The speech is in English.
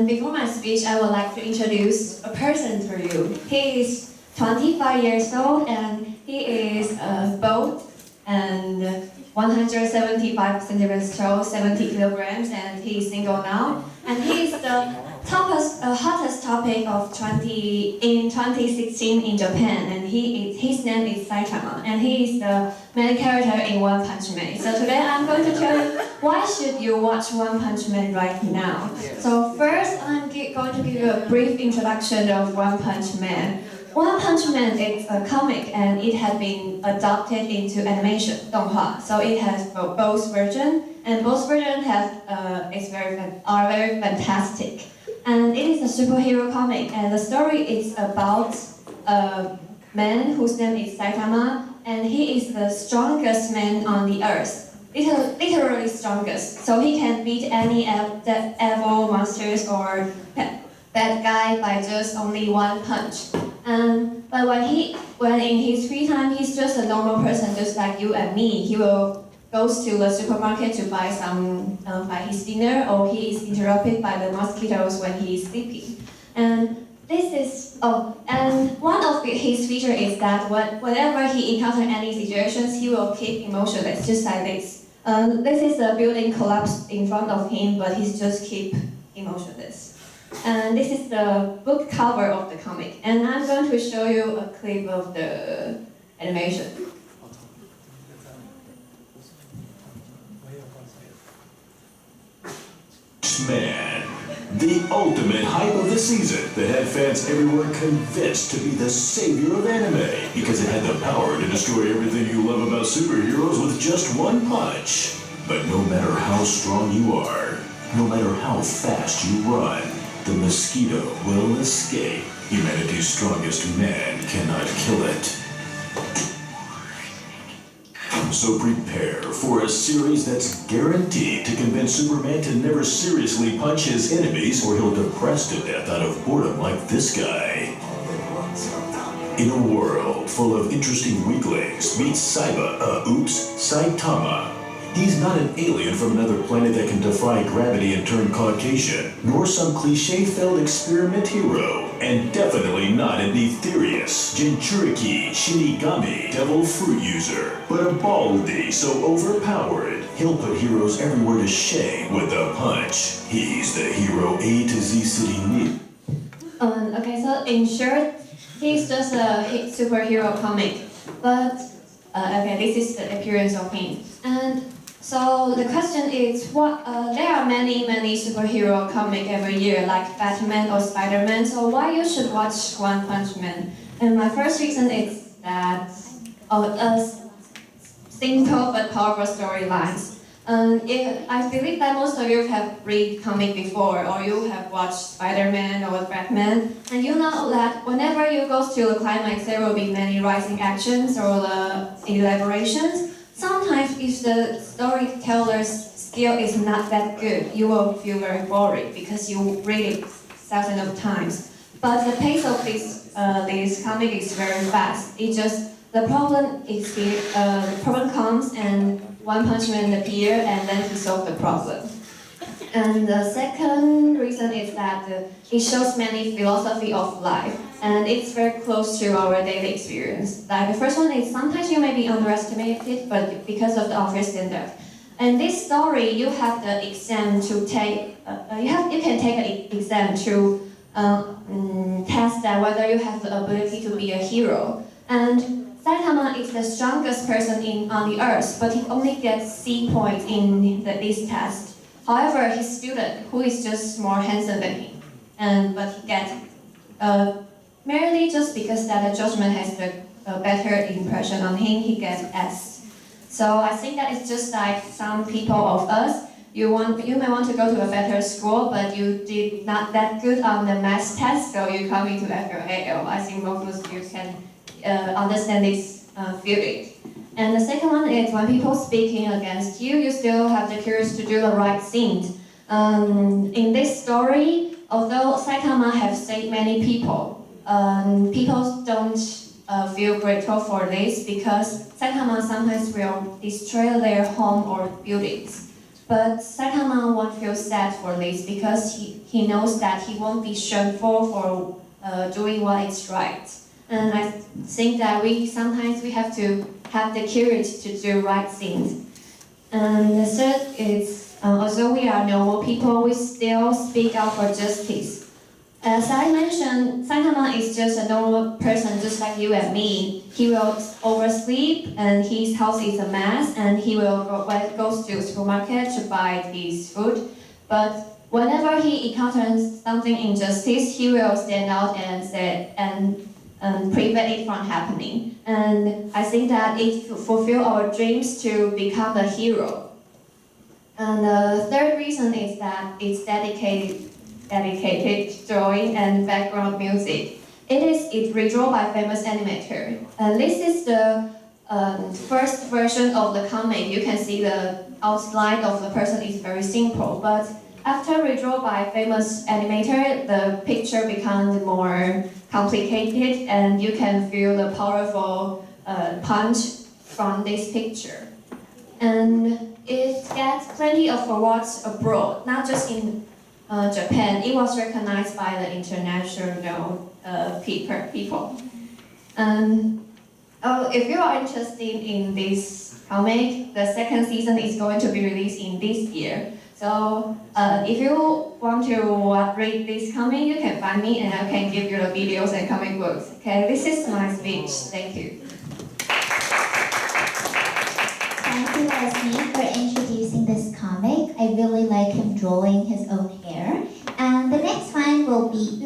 Before my speech, I would like to introduce a person to you. He is 25 years old and he is bold and 175 centimeters tall, 70 kilograms, and he is single now. And he is the hottest topic of 2016 in Japan. And his name is Saitama, and he is the main character in One Punch Man. So today I'm going to tell you why should you watch One Punch Man right now. So first, I'm going to give you a brief introduction of One Punch Man. One Punch Man is a comic and it has been adopted into animation, 动画. So it has both versions, and both versions are very fantastic. And it is a superhero comic, and the story is about a man whose name is Saitama, and he is the strongest man on the earth. Literally strongest. So he can beat any evil monsters or bad guy by just only one punch. But when in his free time, he's just a normal person, just like you and me. He will goes to the supermarket to buy his dinner, or he is interrupted by the mosquitoes when he is sleeping. And one of his features is that whenever he encounters any situations, he will keep emotionless, just like this. This is a building collapse in front of him, but he just keep emotionless. And this is the book cover of the comic. And I'm going to show you a clip of the animation. Man, the ultimate hype of the season that had fans everywhere convinced to be the savior of anime because it had the power to destroy everything you love about superheroes with just one punch. But no matter how strong you are, no matter how fast you run, the mosquito will escape. Humanity's strongest man cannot kill it. So prepare for a series that's guaranteed to convince Superman to never seriously punch his enemies, or he'll depress to death out of boredom like this guy. In a world full of interesting weaklings, meet Saitama. He's not an alien from another planet that can defy gravity and turn Caucasian, nor some cliche-filled experiment hero, and definitely not an ethereous, Jinchuriki, Shinigami, devil fruit user, but a baldy so overpowered, he'll put heroes everywhere to shame with a punch. He's the hero A to Z City need. Okay, so in short, he's just a hit superhero comic, but this is the appearance of him. And so the question is, there are many superhero comics every year, like Batman or Spider-Man. So why you should watch One Punch Man? And my first reason is that simple but powerful storylines. I believe that most of you have read comic before, or you have watched Spider-Man or Batman, and you know that whenever you go to the climax, there will be many rising actions or elaborations. Sometimes if the storyteller's skill is not that good, you will feel very boring because you read it thousands of times. But the pace of this comic is very fast. The problem comes and One Punch Man appears and then he solves the problem. And the second reason is that it shows many philosophy of life, and it's very close to our daily experience. Like the first one is sometimes you may be underestimated, but because of the office standard. And this story, you have the exam to take. You can take an exam to test that whether you have the ability to be a hero. And Saitama is the strongest person on the earth, but he only gets C points in this test. However, his student, who is just more handsome than him, but he gets merely just because that the judgment has the better impression on him, he gets S. So I think that it's just like some people of us. You may want to go to a better school, but you did not that good on the math test, so you come into FLAL. I think most of you can understand this feeling. And the second one is when people speaking against you, you still have the courage to do the right thing. In this story, although Saitama have saved many people, people don't feel grateful for this because Saitama sometimes will destroy their home or buildings. But Saitama won't feel sad for this because he knows that he won't be shameful for doing what is right. And I think that sometimes we have to have the courage to do right things. And the third is, although we are normal people, we still speak out for justice. As I mentioned, Saitama is just a normal person just like you and me. He will oversleep and his house is a mess and he will go to the supermarket to buy his food. But whenever he encounters something injustice, he will stand out and say and prevent it from happening. And I think that it fulfills our dreams to become a hero. And the third reason is that it's dedicated drawing and background music. It's redrawn by famous animator. This is the first version of the comic. You can see the outline of the person is very simple, but after redrawn by famous animator, the picture becomes more complicated and you can feel the powerful punch from this picture. And it gets plenty of awards abroad, not just in Japan. It was recognized by the international people. If you are interested in this comic, the second season is going to be released in this year. So if you want to read this comic, you can find me and I can give you the videos and comic books. Okay, this is my speech. Thank you. Thank you, Leslie, for introducing this comic. I really like him drawing his own hair. And the next one will be